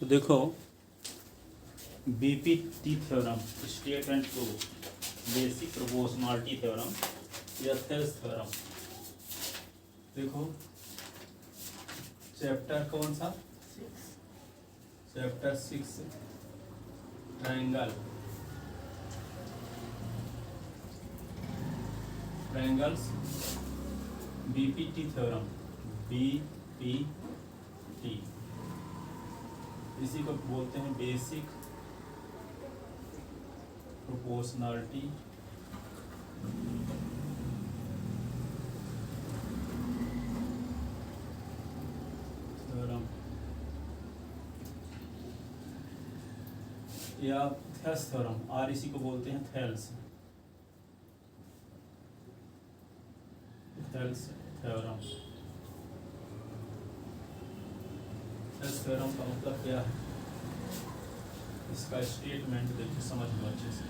तो देखो BPT theorem, state and proof, basic proportionality theorem या थेल्स थ्योरम। देखो चैप्टर कौन सा? Chapter 6 triangles, BPT theorem, BPT, इसी को बोलते हैं बेसिक प्रोपोर्शनलिटी थ्योरम या थेल्स थ्योरम, और इसी को बोलते हैं थेल्स थ्योरम। थेल्स थ्योरम का मतलब क्या है, इसका स्टेटमेंट देखिए, समझ लो अच्छे से।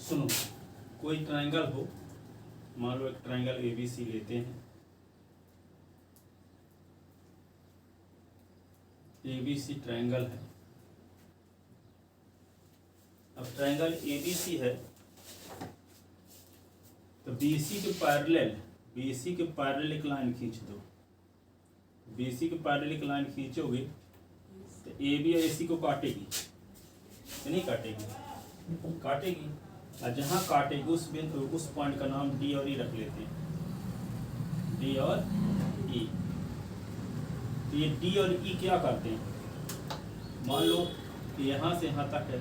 सुनो, कोई ट्रायंगल हो, मान लो एक ट्रायंगल एबीसी लेते हैं। एबीसी ट्रायंगल है। अब ट्रायंगल एबीसी है तो बीसी के पैरेलल एक लाइन खींच दो। बीसी के पैरेलल एक लाइन खींचोगे तो ए बी और एसी को काटेगी या नहीं काटेगी? काटेगी। और जहाँ काटेगी उस पॉइंट का नाम डी और ई रख लेते हैं, डी और ई। तो ये डी और ई क्या करते हैं? मान लो यहाँ से यहाँ तक है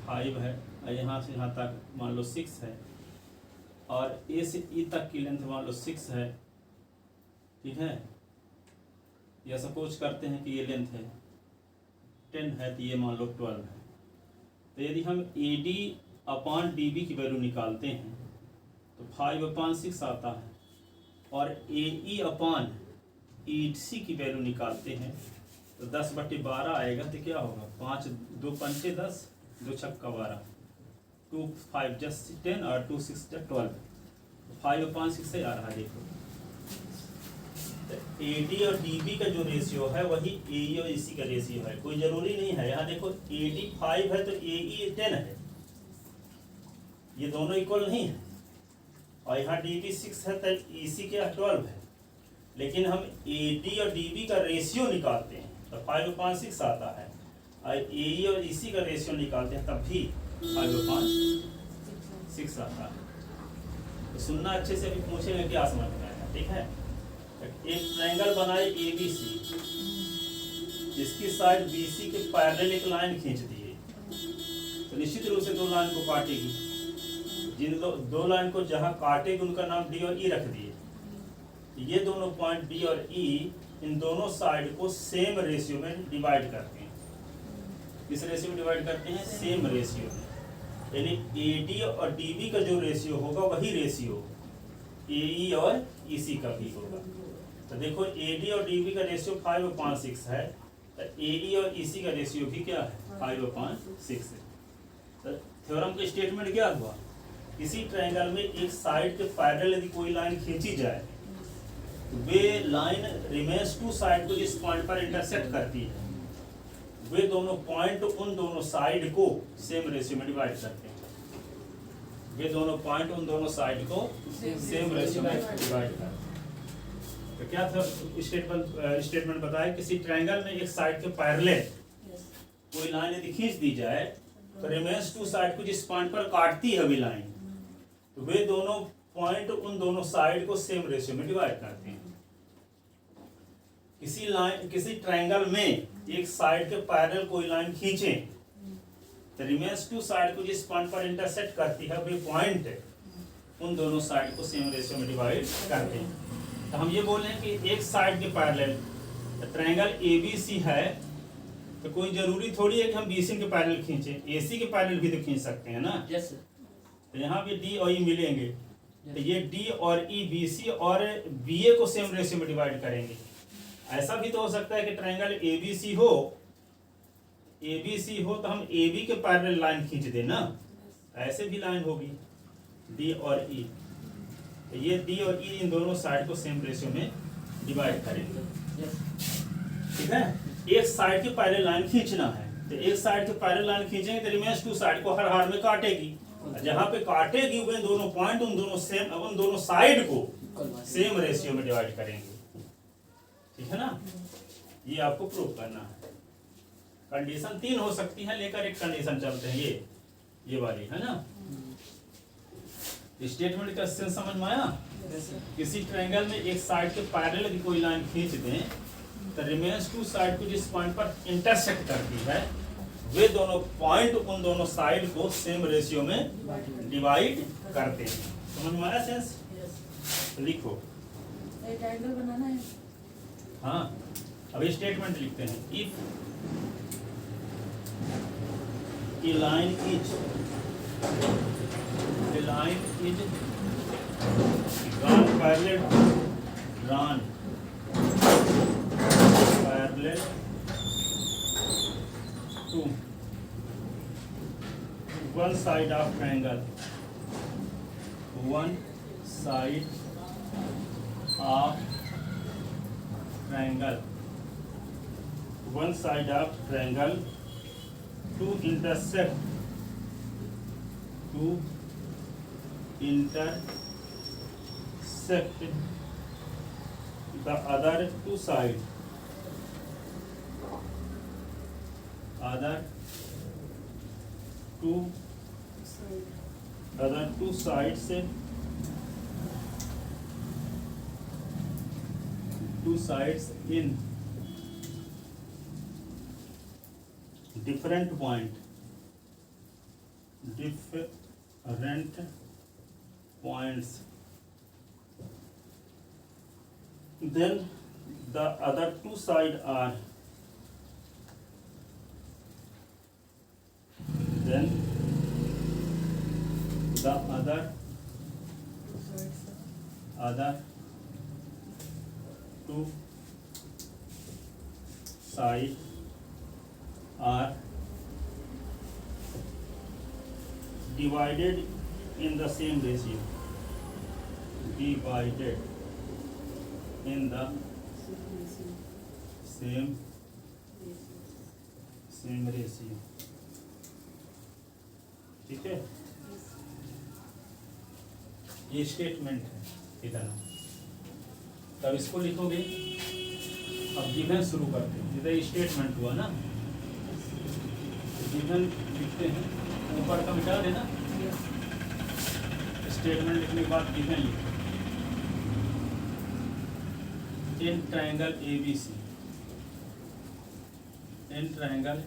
5 है, और यहाँ से यहाँ तक मान लो 6 है, और ए से ई तक की लेंथ मान लो 6 है, ठीक है। या सपोज करते हैं कि ये लेंथ है 10 है, तो ये मान लो 12 है। तो यदि हम A D upon D B की वैल्यू निकालते हैं तो 5/6 आता है, और ए ई अपॉन ई सी की वैल्यू निकालते हैं तो 10/12 आएगा। तो क्या होगा? 5 2 पंचे 10, 2 छक्का 12, 2 5 जस्ट 10 और 2 6 12, 5/6 से आ रहा है। देखो तो ए डी और डी बी का जो रेशियो है वही ए ई और इसी का रेशियो है। कोई जरूरी नहीं है। यहाँ देखो ए डी 5 है तो ए ई 10 है, ये दोनों इक्वल नहीं है। और यहाँ डी बी 6 है तो ई सी क्या 12 है। लेकिन हम ए डी और डी बी का रेशियो निकालते हैं तो 5/6 आता है, और ए ई और इसी का रेशियो निकालते हैं तब भी 5/6 आता है। तो सुनना अच्छे से, अभी पूछेंगे क्या समझ में आएगा, ठीक है। एक ट्रायंगल बनाए ए बी सी, इसकी साइड बी सी के पैरेलल एक लाइन खींच दिए तो निश्चित रूप से दो लाइन को काटेगी। जिन दो लाइन को जहां काटेगी उनका नाम डी और ई रख दिए। ये दोनों पॉइंट डी और ई इन दोनों साइड को सेम रेशियो में डिवाइड करते हैं। किस रेशियो में डिवाइड करते हैं? सेम रेशियो में। यानी ए डी और डी बी का जो रेशियो होगा वही रेशियो ए ई और ई सी का भी होगा। तो देखो ए डी और डी बी का रेशियो 5/6 है, तो ए ई और ई सी का रेशियो भी क्या है? 5/6 है। तो थ्योरम का स्टेटमेंट क्या हुआ? किसी ट्रायंगल में एक साइड के पैरेलल यदि कोई लाइन खींची जाए तो वे लाइन रिमेन्स टू साइड को जिस पॉइंट पर इंटरसेक्ट करती है, वे दोनों पॉइंट उन दोनों साइड को सेम रेशियो में डिवाइड करते हैं। वे दोनों पॉइंट उन दोनों साइड को सेम रेशियो में डिवाइड करते हैं। तो क्या था स्टेटमेंट बताया? किसी ट्रायंगल में एक साइड के पैरेलल कोई लाइन यदि खींच दी जाए तो रिमेन्स टू साइड को जिस पॉइंट पर काटती है वे लाइन, तो वे दोनों पॉइंट उन दोनों साइड को सेम रेशियो में डिवाइड करते हैं। किसी ट्रायंगल में एक साइड के पैरेलल कोई लाइन खींचे तो रिमेन्स टू साइड को जिस पॉइंट पर इंटरसेक्ट करती है वे पॉइंट उन दोनों साइड को सेम रेशियो में डिवाइड करते हैं। तो हम ये बोल रहे हैं कि एक साइड के पैरेलल ट्रायंगल एबीसी है तो कोई जरूरी थोड़ी है कि हम बीसी के पैरेलल खींचे, एसी के पैरेलल भी तो खींच सकते हैं ना। यस। तो यहाँ भी डी और ई मिलेंगे तो ये डी और ई बीसी और बीए को सेम रेशियो में डिवाइड करेंगे। ऐसा भी तो हो सकता है कि ट्रायंगल एबीसी हो तो हम ए बी के पैरेलल लाइन खींच दें ना, ऐसे भी लाइन होगी डी और ई। तो ये डी और ई इन दोनों साइड को सेम रेशियो में डिवाइड करेंगे। ठीक है, एक साइड के पैरेलल लाइन खींचना है, तो एक साइड के पैरेलल लाइन खींचेंगे तो रिमेंस टू साइड को हर हार में काटेगी। जहां पे काटेगी वे दोनों पॉइंट उन दोनों साइड को सेम रेशियो में डिवाइड करेंगे। ठीक है ना, ये आपको प्रूव करना है। कंडीशन 3 हो सकती है, लेकर एक कंडीशन चलते हैं, ये वाली है ना। स्टेटमेंट का सेंस समझ में आया? किसी ट्रायंगल में एक साइड के पैरेलल यदि कोई लाइन खींच दें तो रिमेंस टू साइड को जिस पॉइंट पर इंटरसेक्ट करती है वे दोनों पॉइंट उन दोनों साइड को सेम रेशियो में डिवाइड करते हैं। समझ में आया सेंस? लिखो। ट्रायंगल बनाना है। हाँ, अभी स्टेटमेंट लिखते हैं। If A line is drawn parallel to one side of triangle, one side of triangle to intersect the other two sides in different points, then the other two sides are other two sides are divided in the same ratio. Divided in the same ratio. ठीक है, ये statement है इतना। तब इसको लिखोगे। अब given शुरू करते हैं। इधर स्टेटमेंट हुआ ना, गिवन लिखते हैं, ऊपर का मिटा देना। स्टेटमेंट लिखने के बाद गिवन लिखो। In triangle ABC, in triangle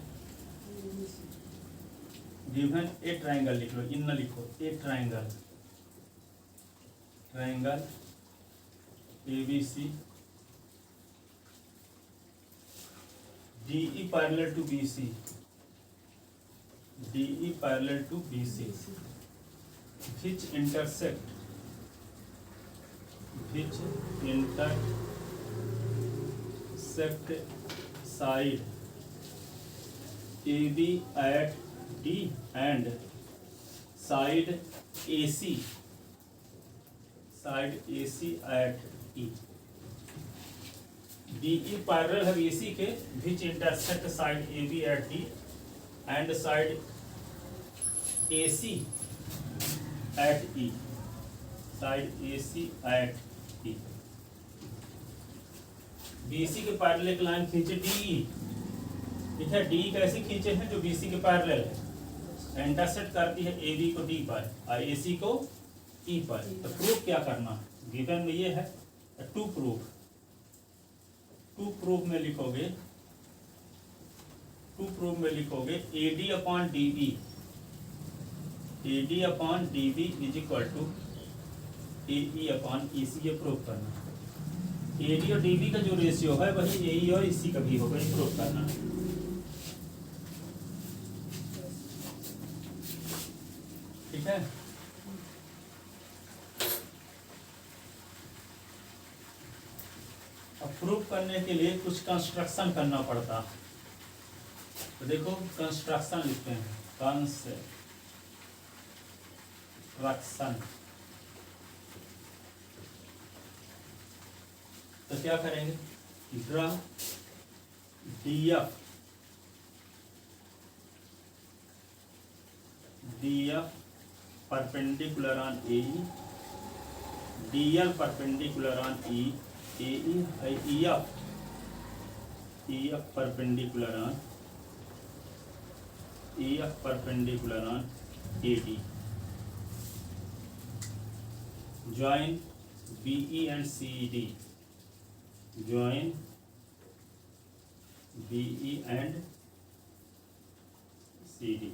given A triangle लिख लो, इन न लिखो। ए triangle ABC DE parallel to BC, which intersect side AB at D and side AC at E. DE parallel है BC के, which intersect side AB at D and side AC at E. BC के parallel एक line खींचे DE। ठीक है, DE कैसे खींचे हैं? जो BC के पैरेलल है, इंटरसेक्ट करती है AB को D पर और AC को E पर। तो प्रूफ क्या करना है? गिवन में ये है टू प्रूफ में लिखोगे AD upon DB is equal to AE upon EC। ये प्रूफ करना है। AD और DB का जो रेशियो है वही AE और EC का भी होगा, ये प्रूफ करना है। ठीक है, अब प्रूफ करने के लिए कुछ कंस्ट्रक्शन करना पड़ता। तो देखो कंस्ट्रक्शन लिखते हैं। कंस्ट्रक्शन तो क्या करेंगे, draw DF perpendicular on AE, DL perpendicular on AE, EF perpendicular on AD. Join BE and CD. Join BE and CD.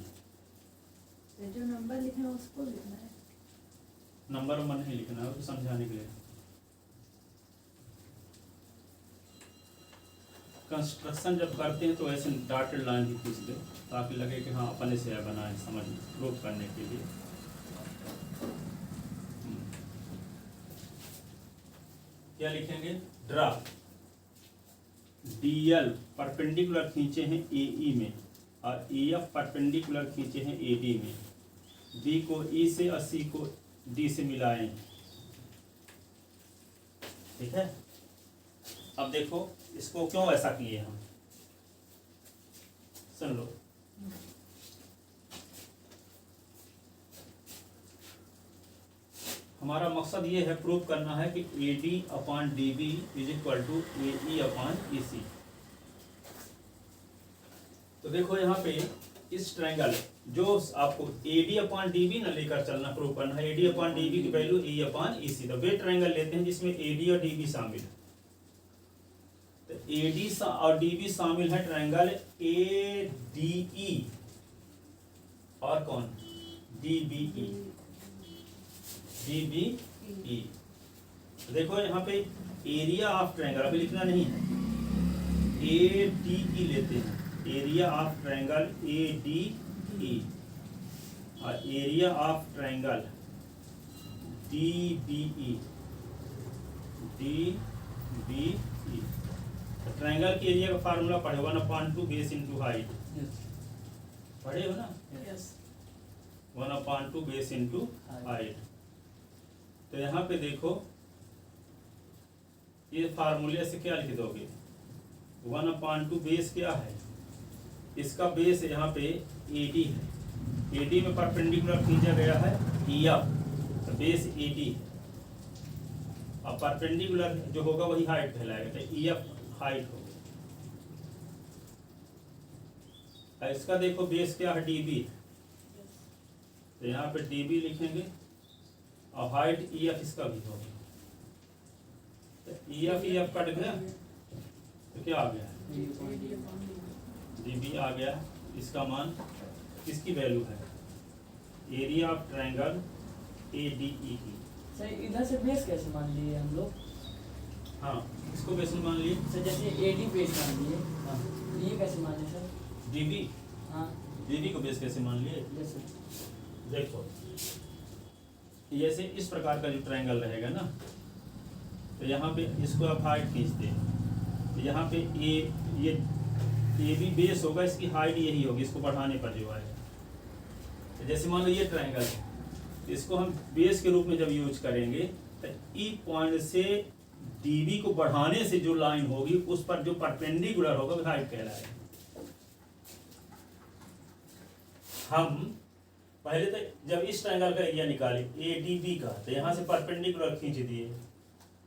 तो जो नंबर लिखे हैं उसको लिखना है। नंबर नहीं लिखना है, उसको समझाने के लिए। कंस्ट्रक्शन जब करते हैं तो ऐसे डॉटेड लाइन भी खींच दे ताकि लगे कि हाँ अपने से बनाए, समझ प्रूव करने के लिए। क्या लिखेंगे, ड्रा DL परपेंडिकुलर खींचे हैं AE में और EF परपेंडिकुलर खींचे हैं AD में, B को E से और C को D से मिलाएं। ठीक है, अब देखो इसको क्यों ऐसा किए हम, सुन लो। हमारा मकसद ये है, प्रूव करना है कि AD/DB = AE/EC। तो देखो यहाँ पे इस ट्रायंगल जो आपको AD/DB न लेकर चलना, प्रूव करना है AD/DB की वैल्यू AE/EC। तो वे ट्रायंगल लेते हैं जिसमें AD और DB शामिल है। तो AD और DB शामिल है ट्रायंगल ADE और कौन, DBE। देखो यहाँ पे एरिया ऑफ ट्रायंगल अभी लिखना नहीं है, ADE लेते हैं, एरिया ऑफ ट्रायंगल ADE और area of triangle DBE। Triangle के एरिया का फार्मूला पढ़े, 1/2 बेस इंटू हाइट, पढ़े हो ना, 1/2 बेस इंटू हाइट। तो यहाँ पे देखो ये फार्मूले से क्या लिख दोगे, 1/2 बेस क्या है, इसका बेस यहाँ पे AD है, AD में परपेंडिकुलर खींचा गया है EF, तो बेस AD है और परपेंडिकुलर जो होगा वही हाइट कहलाएगा, तो EF हाइट होगा। इसका देखो बेस क्या है, DB, तो यहाँ पे DB लिखेंगे और हाइट EF इसका भी होगा। तो EF कट गया तो क्या आ गया, DB आ गया। इसका मान किसकी वैल्यू है, एरिया ऑफ ट्रायंगल ADE की। सर इधर से बेस कैसे मान लिए हम लोग, हाँ इसको बेस मान लिए सर जैसे AD बेस मान लिए, हाँ, ये कैसे माने सर, DB हाँ DB को बेस कैसे मान लिए, जैसे देखो जैसे इस प्रकार का जो ट्रायंगल रहेगा ना, तो यहाँ पे इसको आप हाइट खींचते हैं, तो यहाँ पे ये AB बेस होगा, इसकी हाइट यही होगी, इसको बढ़ाने पर जो आएगा। तो जैसे मान लो ये ट्रायंगल है, तो इसको हम बेस के रूप में जब यूज करेंगे तो E पॉइंट से DB को बढ़ाने से जो लाइन होगी उस पर जो परपेंडिकुलर होगा वो हाइट कहलाएगा। हम पहले तो जब इस ट्रायंगल का एरिया निकाले ADB का, तो यहाँ से परपेंडिकुलर खींच दिए,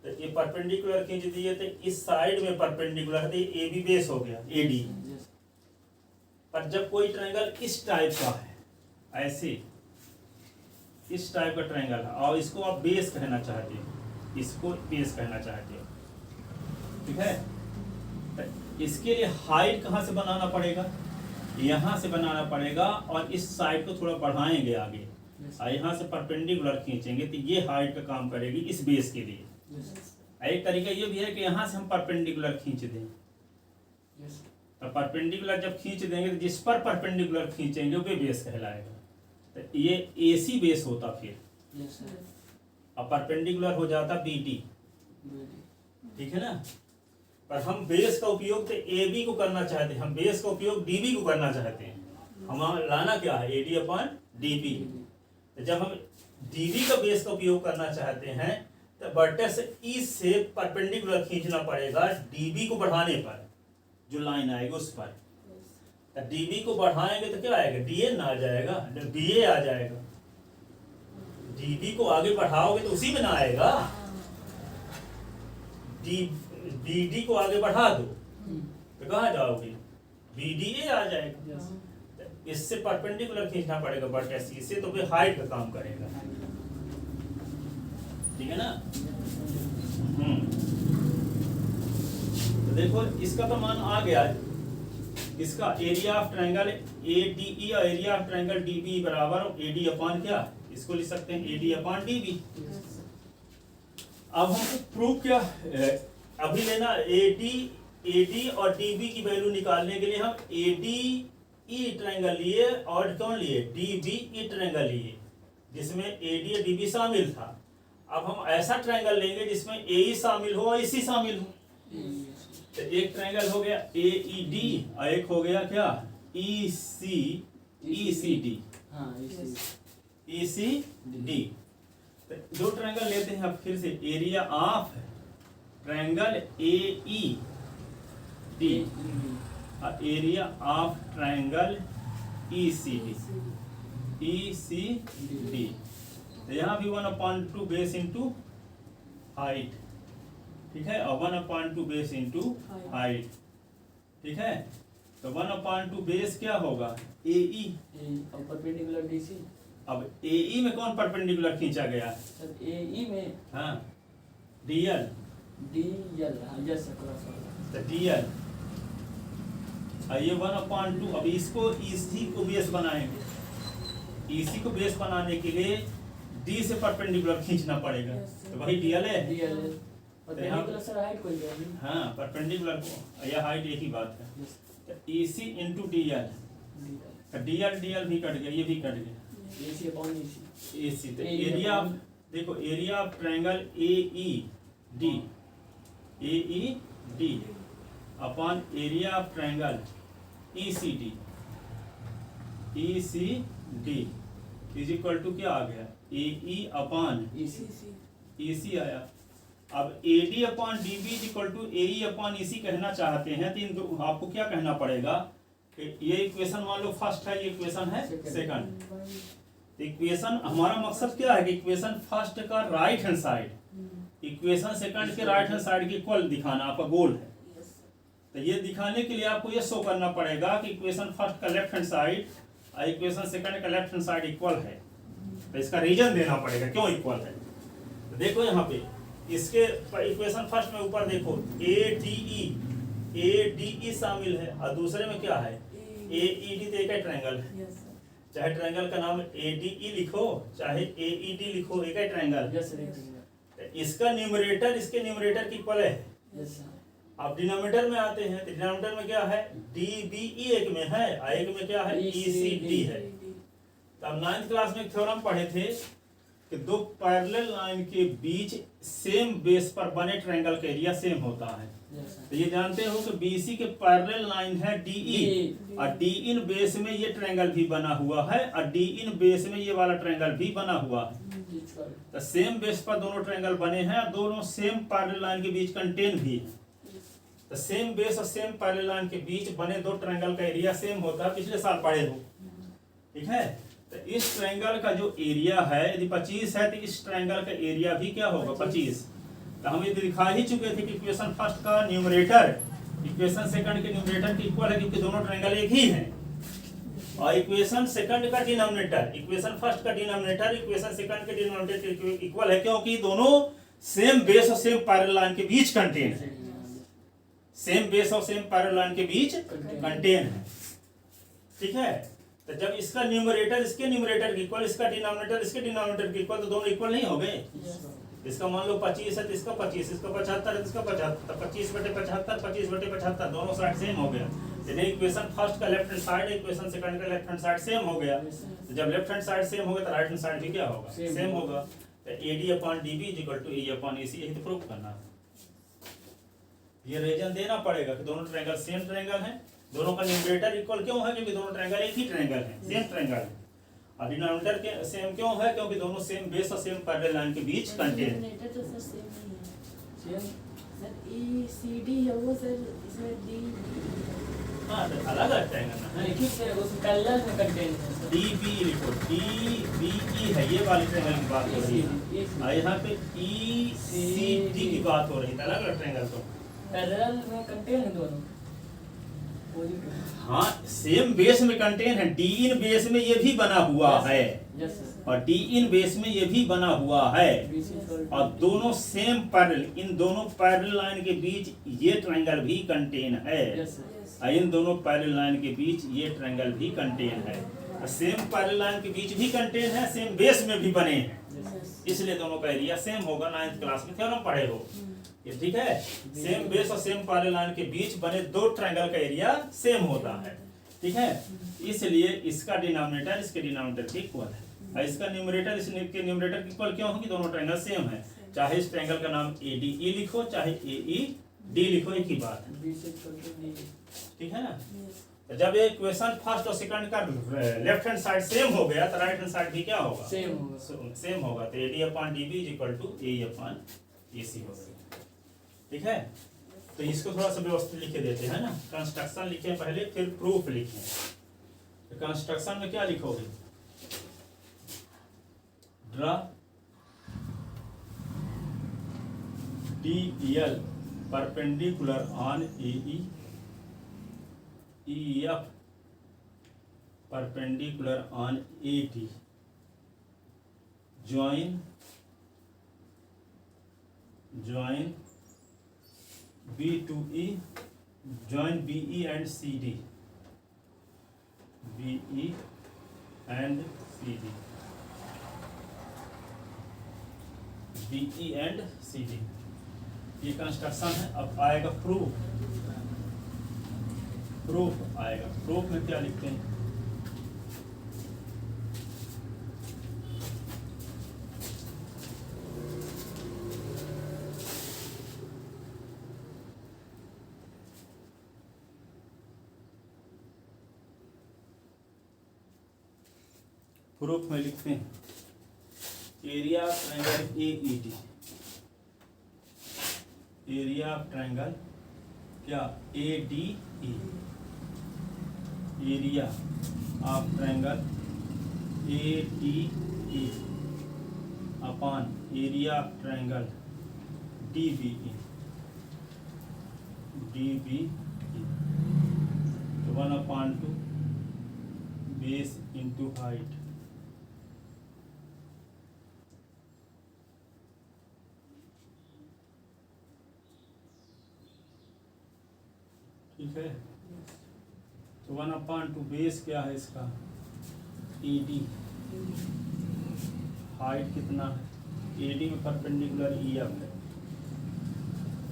तो ये परपेंडिकुलर खींच दिए तो इस साइड में परपेंडिकुलर है, तो ये AB बेस हो गया AD। पर जब कोई ट्रायंगल इस टाइप का है, ऐसे इस टाइप का ट्रायंगल है और इसको आप बेस कहना चाहते हो, इसको बेस कहना चाहते हो, ठीक है, तो इसके लिए हाइट कहाँ से बनाना पड़ेगा, यहाँ से बनाना पड़ेगा और इस साइड को थोड़ा बढ़ाएंगे आगे और यहाँ से परपेंडिकुलर खींचेंगे, तो ये हाइट का काम करेगी इस बेस के लिए। एक तरीका ये भी है कि यहाँ से हम परपेंडिकुलर खींच दें, तो परपेंडिकुलर जब खींच देंगे तो जिस पर परपेंडिकुलर खींचेंगे वो बेस कहलाएगा, तो ये AC बेस होता फिर, और परपेंडिकुलर हो जाता BD, ठीक है ना। पर हम बेस का उपयोग तो AB को करना चाहते हैं, हम बेस का उपयोग DB को करना चाहते हैं, हमारा लाना क्या है AD/DB। तो जब हम DB का बेस का उपयोग करना चाहते हैं तो वर्टेक्स ई से परपेंडिकुलर खींचना पड़ेगा डीबी को बढ़ाने पर, जो लाइन आएगी उस पर। तो डीबी को बढ़ाएंगे तो क्या आएगा, डीएन आ जाएगा, डीए आ जाएगा। डीबी को आगे बढ़ाओगे तो उसी में ना आएगा। डीडी को आगे बढ़ा दो तो कहाँ जाओगे, बीडीए आ जाएगा। यस इससे परपेंडिकुलर खींचना पड़ेगा वर्टेक्स ई से, तो फिर हाइट का काम करेगा। ठीक है ना। तो देखो इसका तो मान आ गया। इसका एरिया ऑफ ट्रायंगल ADE और एरिया ऑफ ट्रायंगल DBE बराबर AD अपॉन क्या, इसको लिख सकते हैं AD अपॉन DB। अब हमको प्रूफ क्या अभी लेना, AD और DB की वैल्यू निकालने के लिए हम ADE ट्रायंगल लिए और कौन लिए, DBE ट्रायंगल लिए, जिसमें AD और DB शामिल था। अब हम ऐसा ट्रायंगल लेंगे जिसमें AE शामिल हो और EC शामिल हो। तो एक ट्रायंगल हो गया AED और एक हो गया क्या ECD। हाँ ECD। तो दो ट्रायंगल लेते हैं अब फिर से। एरिया ऑफ ट्रायंगल AED और एरिया ऑफ ट्रायंगल ECD। तो यहाँ भी 1/2 बेस इंटू हाइट, ठीक है, और 1/2 बेस इंटू हाइट, ठीक है। तो 1/2 बेस क्या होगा AE। और परपेंडिकुलर DC। अब AE में कौन परपेंडिकुलर खींचा गया, सर AE में हाँ DL। DL। हाँ यस सर, क्रॉस तो DL और ये 1/2। अब इसको EC को बेस बनाएंगे। EC को बेस बनाने के लिए D से परपेंडिकुलर खींचना पड़ेगा, तो वही DL है। DL परपेंडिकुलर सर हाइट कोई नहीं। हाँ परपेंडिकुलर को, यह हाइट एक ही बात है। यस तो EC इंटू DL, तो DL भी कट गया, ये भी कट गया। AC upon EC। AC तो एरिया देखो, area of triangle AED upon area of triangle ECD is equal to क्या आ गया, AE अपॉन EC आया। अब AD upon DB is equal to AE upon EC कहना चाहते हैं तो इन दो आपको क्या कहना पड़ेगा, ये इक्वेशन मान लो फर्स्ट है, ये इक्वेशन है सेकंड। इक्वेशन हमारा मकसद क्या है कि इक्वेशन फर्स्ट का right hand side equation second के राइट हैंड साइड के इक्वल दिखाना आपका गोल है। तो ये दिखाने के लिए आपको ये शो करना पड़ेगा कि इक्वेशन फर्स्ट का लेफ्ट हैंड साइड और इक्वेशन सेकंड का लेफ्ट हैंड साइड इक्वल है। तो इसका रीजन देना पड़ेगा क्यों इक्वल है। तो देखो यहाँ पे इसके इक्वेशन फर्स्ट में ऊपर देखो ADE शामिल है और दूसरे में क्या है AED। तो एक ट्रायंगल है, चाहे ट्रायंगल का नाम ADE लिखो चाहे AED लिखो, एक ही ट्रायंगल। Yes sir. इसका न्यूमरेटर इसके न्यूमरेटर की इक्वल है। Yes sir. अब डिनोमिनेटर में आते हैं तो डिनोमिनेटर में क्या है DBE एक में है और एक में क्या है ECD है। तो अब 9th क्लास में एक थ्योरम पढ़े थे कि दो पैरेलल लाइन के बीच सेम बेस पर बने ट्रायंगल का एरिया सेम होता है। तो ये जानते हो कि BC के पैरेलल लाइन है DE और D इन बेस में ये ट्रायंगल भी बना हुआ है और D इन बेस में ये वाला ट्रायंगल भी बना हुआ है। तो सेम बेस पर दोनों ट्रायंगल बने हैं और दोनों सेम पैरेलल लाइन के बीच कंटेन भी है। तो सेम बेस और सेम पैरेलल लाइन के बीच बने दो ट्रायंगल का एरिया सेम होता है, पिछले साल पढ़े हो, ठीक है। तो इस ट्रायंगल का जो एरिया है यदि 25 है तो इस ट्रायंगल का एरिया भी क्या होगा 25। तो हम ये दिखा ही चुके थे कि इक्वेशन फर्स्ट का न्यूमरेटर इक्वेशन सेकंड के न्यूमरेटर के इक्वल है क्योंकि दोनों ट्रायंगल एक ही हैं। और इक्वेशन सेकंड का डिनोमिनेटर इक्वेशन फर्स्ट का डिनोमिनेटर इक्वेशन सेकंड के डिनोमिनेटर के इक्वल है क्योंकि दोनों सेम बेस और सेम पैरेलल लाइन के बीच कंटेन है। सेम बेस और सेम पैरेलल लाइन के बीच कंटेन है, ठीक है। तो जब इसका न्यूमरेटर इसके न्यूमरेटर के इक्वल, इसका डिनोमिनेटर इसके डिनोमिनेटर के इक्वल, तो दोनों इक्वल नहीं हो गए। इसका मान लो 25 है तो इसका 25, इसका 75 है तो इसका 75, 25/75 25/75 दोनों साइड सेम हो गया। यानी इक्वेशन फर्स्ट का left hand side equation second का लेफ्ट हैंड साइड सेम हो गया। तो जब लेफ्ट हैंड साइड सेम होगा तो राइट हैंड साइड भी क्या होगा सेम होगा। तो AD upon DB is equal to AE upon AC, यही तो प्रूव करना है। ये रीजन देना पड़ेगा कि दोनों ट्रायंगल सेम ट्रायंगल हैं, दोनों का न्यूमरेटर इक्वल क्यों है क्योंकि दोनों ट्रायंगल एक ही ट्रायंगल है, सेम ट्रायंगल है। और डिनोमिनेटर के सेम क्यों है क्योंकि दोनों सेम बेस और सेम पैरेलल लाइन के बीच कंटेन। तो सेम नहीं है सेम सर, ई सी डी है वो सर, इसमें डी हाँ तो अलग अलग ट्रायंगल ना है। नहीं ठीक है, उस कलर में कंटेन है सर। डी बी लिखो, डी बी ई है, ये वाली ट्रायंगल की बात हो रही है। और यहाँ पे ई सी डी की बात हो रही है, अलग अलग ट्रायंगल तो। पैरेलल में कंटेन है दोनों पॉजिटिव। हाँ सेम बेस में कंटेन है, डी इन बेस में ये भी बना हुआ है यस सर। और डी इन बेस में ये भी बना हुआ है, और दोनों सेम पैरेलल, इन दोनों पैरेलल लाइन के बीच ये ट्रायंगल भी कंटेन है, यस सर। और इन दोनों पैरेलल लाइन के बीच ये ट्रायंगल भी कंटेन है। सेम पैरेलल लाइन के बीच भी कंटेन है, सेम बेस में भी बने हैं, इसलिए दोनों का एरिया सेम होगा। 9th क्लास में थ्योरम पढ़े हो ये, ठीक है। सेम बेस और सेम पैरेलल लाइन के बीच बने दो ट्रायंगल का एरिया सेम होता है, ठीक है। इसलिए इसका डिनोमिनेटर इसके डिनोमिनेटर के इक्वल है, और इसका न्यूमरेटर इसके न्यूमरेटर के इक्वल क्यों? क्योंकि दोनों ट्रायंगल सेम है। चाहे इस ट्रायंगल का नाम ADE लिखो, चाहे AED लिखो, एक ही बात है, ठीक है ना। तो जब ये इक्वेशन फर्स्ट और सेकंड का लेफ्ट हैंड साइड सेम हो गया तो राइट हैंड साइड भी क्या होगा? सेम होगा। सेम होगा। तो AD/DB = AE/AC हो गया, ठीक है। तो इसको थोड़ा सा व्यवस्थित लिखे देते हैं ना। कंस्ट्रक्शन लिखे पहले, फिर प्रूफ लिखे। तो कंस्ट्रक्शन में क्या लिखोगे? Draw DL perpendicular on AE, EF perpendicular on AD, join B to E, join BE and CD, BE and CD, BE and CD, ये कंस्ट्रक्शन है। अब आएगा प्रूफ। प्रूफ आएगा। प्रूफ में क्या लिखते हैं? प्रूफ में लिखते हैं area of triangle AED, area of triangle क्या? ADE, area of triangle ADE upon area of triangle DBE, तो 1/2 बेस इंटू हाइट, ठीक है। तो 1/2 बेस क्या है इसका? ED, हाइट कितना है? AD में परपेंडिकुलर EF है,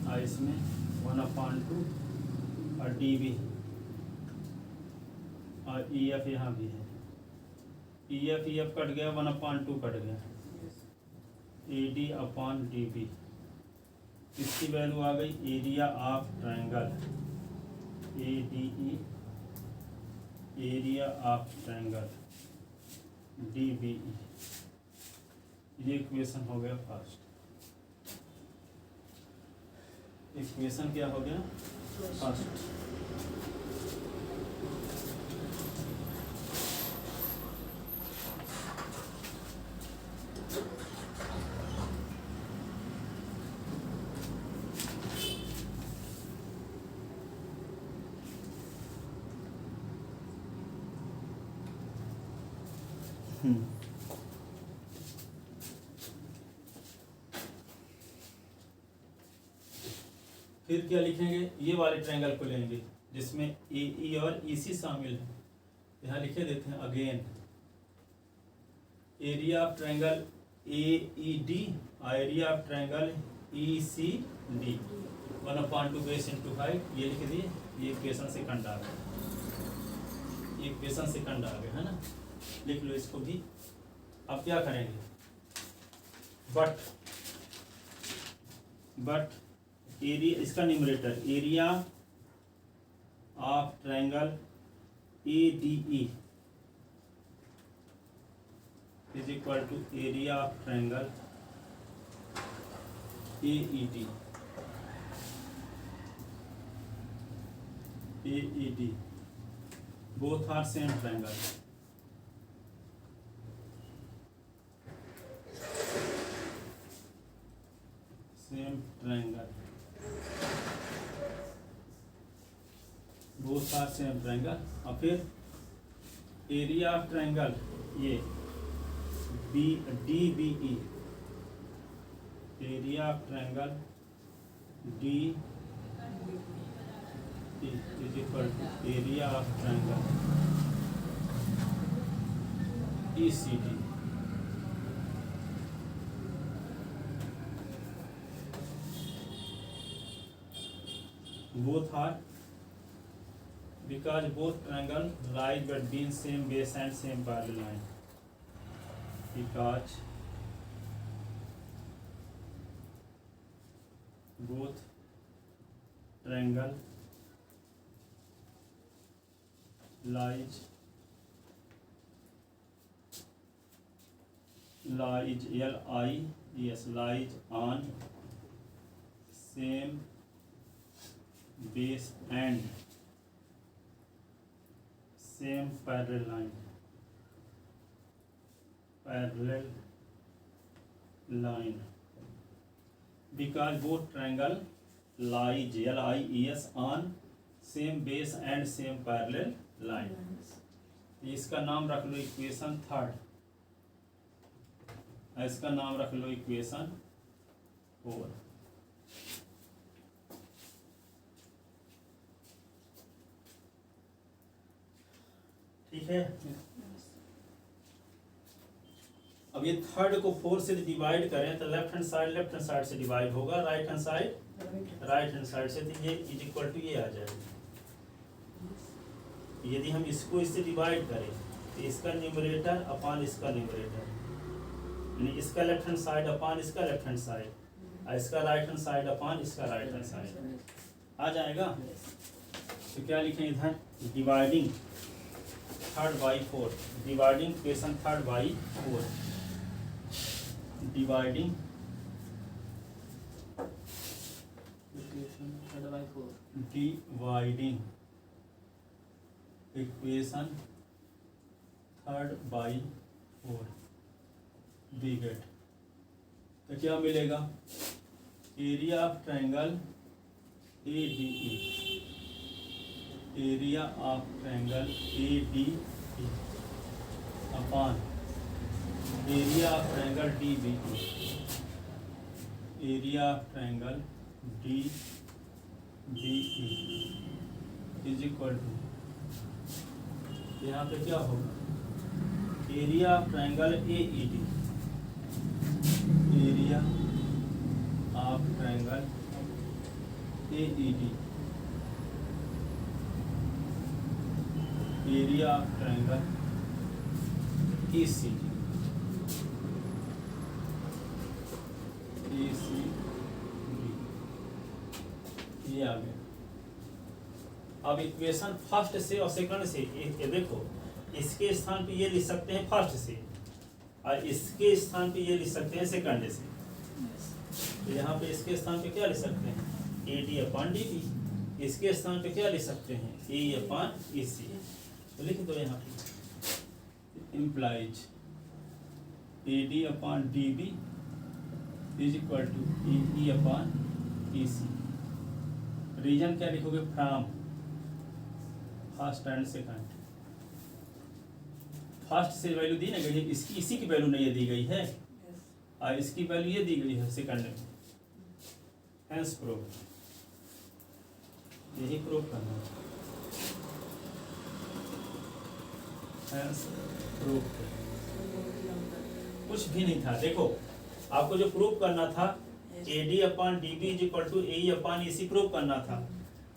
और इसमें 1/2 और DB, और EF यहाँ भी है। EF कट गया, 1/2 कट गया, AD/DB। इसकी वैल्यू आ गई area of triangle ADE, area of triangle DBE। ये इक्वेशन हो गया फर्स्ट। इक्वेशन क्या हो गया? फर्स्ट। फिर क्या लिखेंगे? ये वाले ट्रायंगल को लेंगे जिसमें AE और EC शामिल है। यहाँ लिखे देते हैं again area of triangle AED, area of triangle ECD, 1/2 base into height. ये लिख दिए। ये इक्वेशन सेकंड आ गया, ये इक्वेशन सेकंड आ गया है ना। लिख लो इसको भी। अब क्या करेंगे? बट एरिया, इसका numerator area of triangle ADE is equal to area of triangle AED both are same triangle. Same triangle. both are same triangle. और फिर एरिया ऑफ ट्रायंगल ये DBE, area of triangle DBE is equal to area of triangle ECD. Both are because both triangle lie between same base and same parallel line. Because both triangle lies lies on same base and same parallel line. Because both triangle lies on same base and same parallel line. इसका नाम रख लो equation third, इसका नाम रख लो equation 4. ठीक है, अब ये थर्ड को 4 से डिवाइड करें तो लेफ्ट हैंड साइड से डिवाइड होगा, राइट हैंड साइड से, तो ये इज इक्वल टू ये आ जाएगा. यदि हम इसको इससे डिवाइड करें तो इसका न्यूमरेटर अपॉन इसका न्यूमरेटर, यानी इसका लेफ्ट हैंड साइड अपॉन इसका लेफ्ट हैंड साइड, और इसका राइट हैंड साइड अपॉन इसका राइट हैंड साइड आ जाएगा. तो क्या लिखें इधर, dividing third by 4, dividing equation third by 4, dividing dividing equation third by 4 we get. तो क्या मिलेगा, area of triangle ADE, area of triangle ADE upon area of triangle DBE, area of triangle DBE is equal to, यहाँ पे क्या होगा, area of triangle AED, area of triangle AED, area of triangle ECD, ये आ गया. अब equation first से और second से, ये देखो इसके स्थान पे ये लिख सकते हैं फर्स्ट से, और इसके स्थान पे ये लिख सकते हैं सेकंड से. तो यहाँ पे इसके स्थान पे क्या लिख सकते हैं, AD अपॉन DB, इसके स्थान पे क्या लिख सकते हैं, AE अपॉन EC. तो लिख दो यहाँ पे, implies AD upon DB is equal to AE upon EC. Reason क्या लिखोगे, from first and second. First से वैल्यू दी ना गई है, इसकी इसी की वैल्यू नहीं दी गई है, और इसकी वैल्यू ये दी गई है सेकंड में. हेंस प्रूव, यही प्रूव करना है. हेंस प्रूव, कुछ भी नहीं था. देखो आपको जो प्रूव करना था AD upon DB is equal to AE upon EC prove करना था.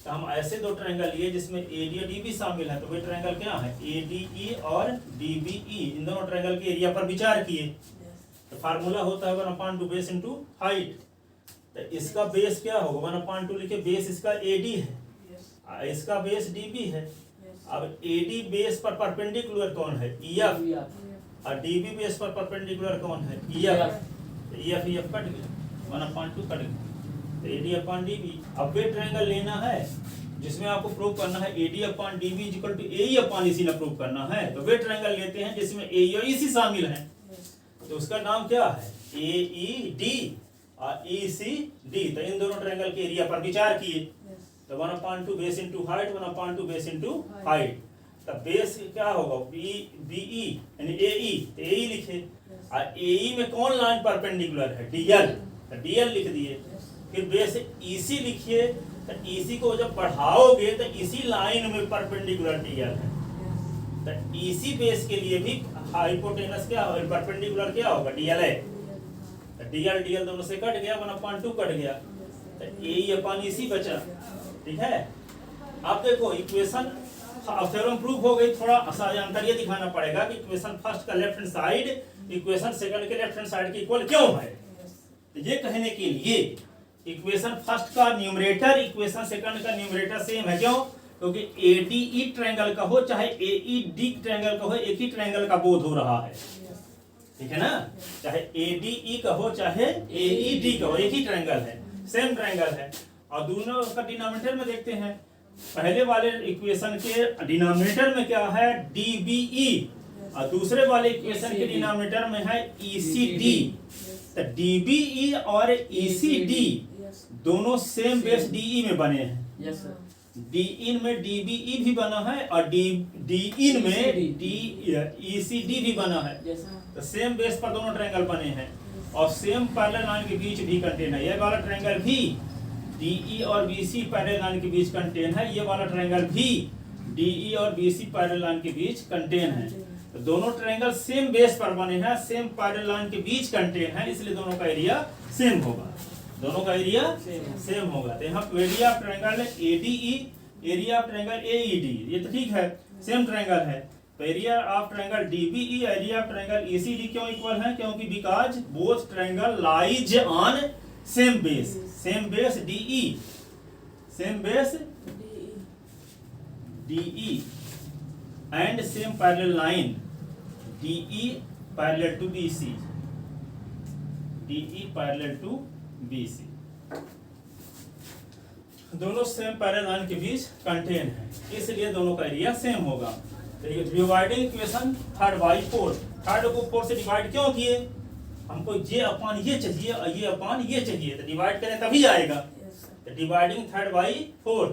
तो हम ऐसे दो ट्रायंगल लिए जिसमें AD और DB शामिल है, तो वे ट्रायंगल क्या है, ADE और DBE. इन दोनों ट्रायंगल के एरिया पर विचार किए. तो फार्मूला होता है 1/2 बेस इनटू हाइट. तो इसका बेस क्या होगा, 1/2 लिखे, बेस इसका AD है, इसका बेस DB है. अब AD बेस पर परपेंडिकुलर कौन है, EF, और DB बेस पर परपेंडिकुलर कौन है, EF. EF कट गया. 1/2 कट गया, तो AD अपॉन DB। अब वे ट्रायंगल लेना है जिसमें आपको प्रूव करना है AD upon DB equal to AE upon EC ना प्रूव करना है, तो वे ट्रायंगल लेते हैं जिसमें AE और EC शामिल हैं। तो उसका नाम क्या है, AED और ECD। तो इन दोनों ट्रायंगल के एरिया पर विचार किए, तो 1/2 base into height, 1/2 base into height. तब बेस क्या होगा, BE यानी AE, तो AE लिखे, और AE में कौन लाइन परपेंडिकुलर है, DL, तो DL लिख दिए। फिर बेस EC लिखिए, तो EC को जब बढ़ाओगे तो इसी लाइन में परपेंडिकुलर DL है, तो EC बेस के लिए भी हाइपोटेनस क्या होगा, परपेंडिकुलर क्या होगा, DL है। तो DL दोनों से कट गया, 1/2 कट गया, तो AE अपॉन EC बचा। ठीक है, अब देखो इक्वेशन थ्योरम प्रूफ हो गई। थोड़ा अंतर ये दिखाना पड़ेगा कि इक्वेशन फर्स्ट का left hand side equation second के लेफ्ट हैंड साइड के इक्वल क्यों है। तो ये कहने के लिए इक्वेशन फर्स्ट का न्यूमरेटर इक्वेशन सेकंड का न्यूमरेटर सेम है, क्यों, क्योंकि ADE ट्रायंगल का हो चाहे AED ट्रायंगल का हो, एक ही ट्रायंगल का बोध हो रहा है। ठीक है ना, चाहे ADE का हो चाहे AED का हो, एक ही ट्रायंगल है, सेम ट्रायंगल है। और दोनों का डिनोमिनेटर में देखते हैं, पहले वाले इक्वेशन के डिनोमिनेटर में क्या है, DBE, और दूसरे वाले इक्वेशन के डिनोमिनेटर में है ECD। तो DBE और ECD दोनों सेम बेस DE में बने हैं। Yes sir. DIN में DBE भी बना है और DIN में ECD भी बना है। Yes sir. तो सेम बेस पर दोनों ट्रायंगल बने हैं और सेम पैरेलल लाइन के बीच भी कंटेन है। ये वाला ट्रायंगल भी DE और BC पैरेलल लाइन के बीच कंटेन है, ये वाला ट्रायंगल भी DE और BC पैरेलल लाइन के बीच कंटेन है। तो दोनों ट्रायंगल सेम बेस पर बने हैं, सेम पैरेलल लाइन के बीच कंटेन है, इसलिए दोनों का एरिया सेम होगा, दोनों का एरिया सेम होगा। तो यहाँ area of triangle ADE, area of triangle AED, ये तो ठीक है, सेम ट्रायंगल है। तो area of triangle DBE, area of triangle ECD क्यों इक्वल है, क्योंकि because both triangle lies on same base DE, same base DE and same parallel line DE parallel to BC, DE parallel to BC, दोनों same parallel line के बीच contain है, इसलिए दोनों का area same होगा। तो ये dividing equation third by fourth, third को फोर्थ से डिवाइड क्यों किए, हमको ये अपॉन ये चाहिए और ये अपॉन ये चाहिए, तो डिवाइड करें तभी आएगा। तो डिवाइडिंग थर्ड बाई फोर्थ,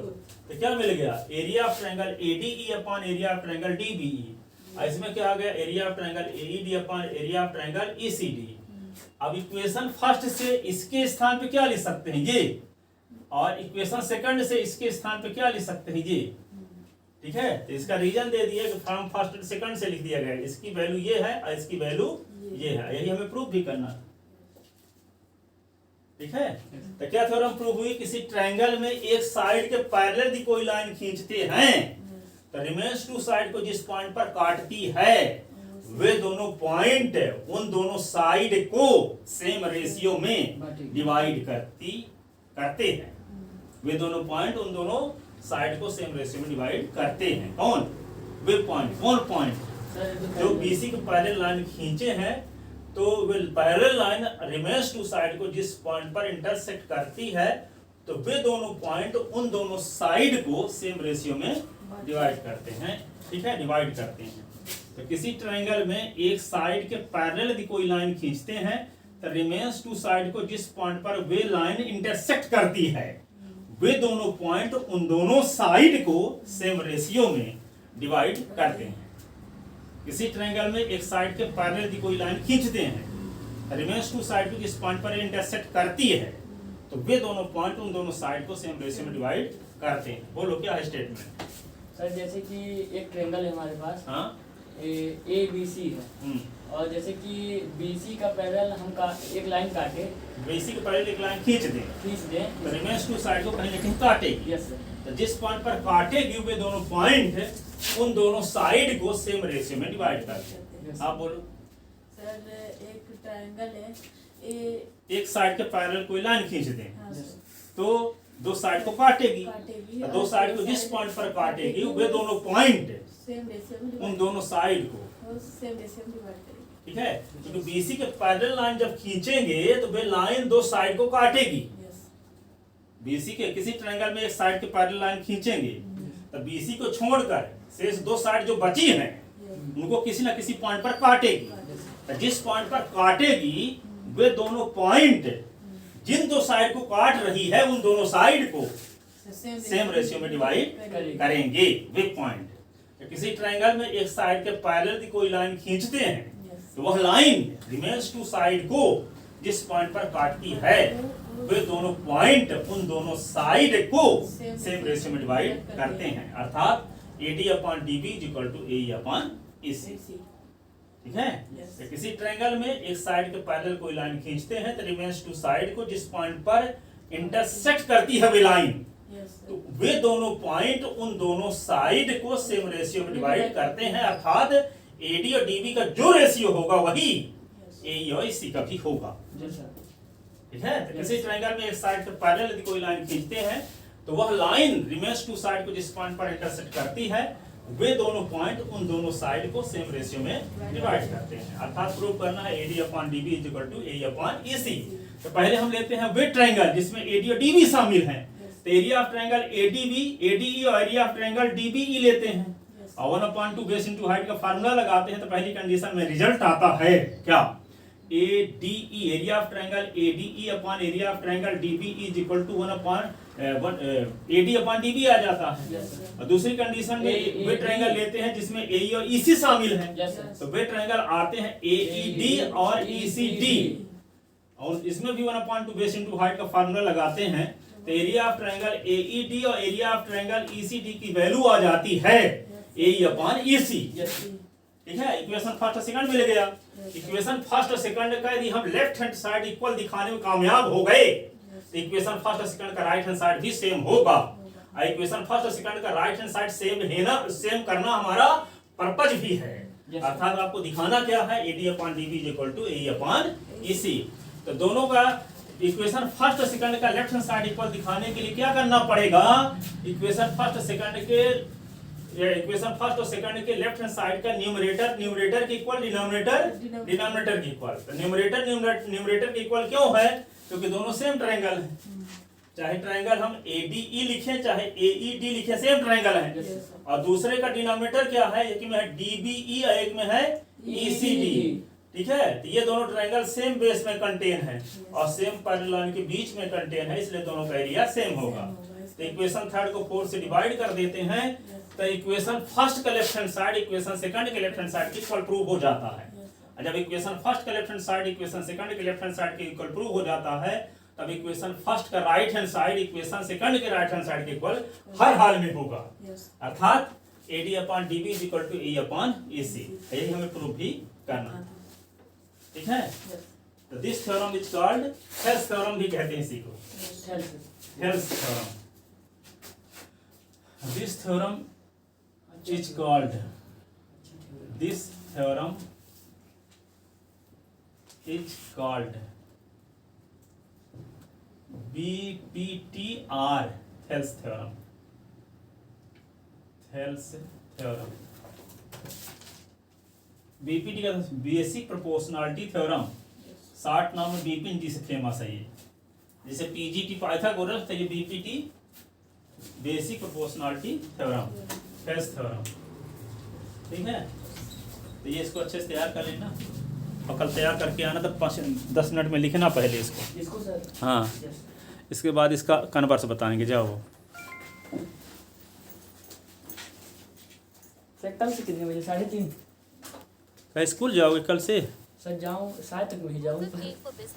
तो क्या मिल गया, area of triangle ADE upon area of triangle DBE। इसमें क्या आ गया, area of triangle AED upon area of triangle ECD। अब इक्वेशन फर्स्ट से इसके स्थान पे क्या लिख सकते हैं, ये, और इक्वेशन सेकंड से इसके स्थान पे क्या लिख सकते हैं, ये। ठीक है, तो इसका रीजन दे दिया कि फ्रॉम फर्स्ट टू सेकंड से लिख दिया गया, इसकी वैल्यू ये है और इसकी वैल्यू ये है, यही हमें प्रूफ भी करना है। ठीक है, तो क्या थ्योरम प्रूफ हुई, किसी ट्रायंगल में एक साइड के पैरेलल दी कोई लाइन खींचते हैं तो रिमेन्स टू साइड को जिस पॉइंट पर काटती है वे दोनों पॉइंट उन दोनों साइड को सेम रेशियो में डिवाइड करते हैं, वे दोनों पॉइंट उन दोनों साइड को सेम रेशियो में डिवाइड करते हैं। कौन, वे पॉइंट, कौन पॉइंट, जो BC के पैरेलल लाइन खींचे हैं, तो वे parallel line remains two side को जिस पॉइंट पर इंटरसेक्ट करती है, तो वे दोनों पॉइंट उन दोनों साइड को सेम रेशियो में डिवाइड करते हैं। ठीक है, डिवाइड करते हैं। तो किसी ट्रायंगल में एक साइड के पैरेलल यदि कोई लाइन खींचते हैं तो रिमेन्स टू साइड को जिस पॉइंट पर वे लाइन इंटरसेक्ट करती है, वे दोनों पॉइंट उन दोनों साइड को सेम रेशियो में डिवाइड करते हैं। किसी ट्रायंगल में एक साइड के पैरेलल यदि कोई लाइन खींचते हैं, रिमेन्स टू साइड को जिस पॉइंट पर इंटरसेक्ट करती है, तो वे दोनों पॉइंट उन दोनों साइड को सेम रेशियो में डिवाइड करते हैं। बोलो क्या है स्टेटमेंट। सर जैसे कि एक ट्रायंगल है हमारे पास, हाँ, ABC है, और जैसे कि BC का पैरेलल हम एक लाइन काटे, BC के पैरेलल एक लाइन खींच दें, तो रिमेन्स टू साइड को कहीं ना कहीं काटेगी। Yes sir. तो जिस पॉइंट पर काटेगी वे दोनों पॉइंट उन दोनों साइड को सेम रेशियो में डिवाइड करते हैं। आप बोलो। सर एक ट्रायंगल है, एक साइड के पैरेलल कोई लाइन खींच दें, हाँ सर, तो दो साइड को काटेगी, काटेगी, दो साइड को जिस पॉइंट पर काटेगी वे दोनों पॉइंट सेम रेशियो में उन डिवाइड, दोनों साइड को सेम रेशियो में डिवाइड करेगी। ठीक है, क्योंकि बीसी के पैरेलल लाइन जब खींचेंगे तो वे लाइन दो साइड को काटेगी। यस बीसी के किसी ट्रायंगल में एक साइड के पैरेलल लाइन खींचेंगे तो बीसी को छोड़कर शेष दो साइड जो बची हैं उनको किसी ना किसी पॉइंट पर काटेगी। तो जिस पॉइंट पर काटेगी वे दोनों पॉइंट जिन दो साइड को काट रही है उन दोनों साइड को सेम रेशियो में डिवाइड करेंगे वे पॉइंट। तो किसी ट्रायंगल में एक साइड के पैरेलल की कोई लाइन खींचते हैं तो वह लाइन रिमेन्स टू साइड को जिस पॉइंट पर काटती है वे दोनों पॉइंट उन दोनों साइड को सेम रेशियो में डिवाइड करते हैं, अर्थात AD upon DB is equal to AE upon EC। ठीक है, तो किसी ट्रायंगल में एक साइड के पैरेलल कोई लाइन खींचते हैं तो रिमेन्स टू साइड को जिस पॉइंट पर इंटरसेक्ट करती है वे लाइन तो वे दोनों पॉइंट उन दोनों साइड को सेम रेशियो में डिवाइड करते हैं, अर्थात AD और DB का जो रेशियो होगा वही AE और EC का भी होगा। ठीक है, तो किसी ट्रायंगल में एक साइड के पैरेलल यदि कोई लाइन खींचते हैं तो वह लाइन रिमेन्स टू साइड को जिस पॉइंट पर इंटरसेक्ट करती है वे दोनों पॉइंट उन दोनों साइड को सेम रेशियो में डिवाइड करते हैं, अर्थात प्रूव करना है AD upon DB is equal to AE upon EC। तो पहले हम लेते हैं वे ट्रायंगल जिसमें AD और DB शामिल हैं। तो एरिया ऑफ ट्रायंगल ADE और एरिया ऑफ ट्रायंगल DBE लेते हैं और 1/2 बेस इनटू हाइट का फार्मूला लगाते हैं तो पहली कंडीशन में रिजल्ट आता है क्या, ADE area of triangle ADE upon area of triangle DBE is equal to 1/AD upon DB आ जाता है। और दूसरी कंडीशन में वे ट्रायंगल लेते हैं जिसमें AE और EC शामिल हैं तो वे ट्रायंगल आते हैं AED और ECD और इसमें भी 1/2 बेस इनटू हाइट का फार्मूला लगाते हैं तो एरिया ऑफ ट्रायंगल AED और एरिया ऑफ ट्रायंगल ECD की वैल्यू आ जाती है AE अपॉन EC। ठीक है, इक्वेशन फर्स्ट और सेकंड मिल गया। इक्वेशन फर्स्ट और सेकंड का यदि हम लेफ्ट हैंड साइड इक्वल दिखाने में कामयाब हो गए तो इक्वेशन फर्स्ट और सेकंड का राइट हैंड साइड भी सेम होगा। और इक्वेशन फर्स्ट और सेकंड का राइट हैंड साइड सेम करना हमारा पर्पज भी है, अर्थात आपको दिखाना क्या है AD upon DB is equal to AE upon EC। तो दोनों का इक्वेशन फर्स्ट और सेकंड का लेफ्ट हैंड साइड इक्वल दिखाने के लिए क्या करना पड़ेगा, इक्वेशन फर्स्ट और सेकंड के लेफ्ट हैंड साइड का न्यूमरेटर के इक्वल डिनोमिनेटर के इक्वल। तो न्यूमरेटर के इक्वल क्यों है, क्योंकि दोनों सेम ट्रायंगल है, चाहे ट्रायंगल हम ADE लिखें चाहे AED लिखें सेम ट्रायंगल है। और दूसरे का डिनोमिनेटर क्या है, एक में है DBE और एक में है ECD। ठीक है, तो ये दोनों ट्रायंगल सेम बेस में कंटेन है और सेम पैरेलल लाइन के बीच में कंटेन है, इसलिए दोनों का एरिया सेम होगा। तो इक्वेशन थर्ड को 4 से डिवाइड कर देते हैं तो इक्वेशन फर्स्ट का left hand side equation second के लेफ्ट हैंड साइड के इक्वल प्रूव हो जाता है। और जब इक्वेशन फर्स्ट का left hand side equation second के लेफ्ट हैंड साइड के इक्वल प्रूव हो जाता है तब इक्वेशन फर्स्ट का right hand side equation second के राइट हैंड साइड के इक्वल हर हाल में होगा, अर्थात AD upon DB is equal to AE upon EC। यही हमें प्रूव भी करना है। ठीक है, तो this theorem is called Thales theorem भी कहते हैं इसी को, Thales theorem. This theorem is called BPTR Thales theorem. BPT का बेसिक प्रोपोर्शनलिटी थ्योरम, शॉर्ट नाम में BPT से फेमस है ये, जैसे PGT पाइथागोरस तो ये BPT basic proportionality theorem, Thales theorem. ठीक है, तो ये इसको अच्छे से तैयार कर लेना और कल तैयार करके आना तो 5-10 मिनट में लिखना पहले इसको सर। हाँ, इसके बाद इसका कन्वर्स बताएंगे। जाओ सर कल से कितने बजे? 3:30 स्कूल जाओगे कल से? सर जाऊँ शायद तक नहीं जाऊँ।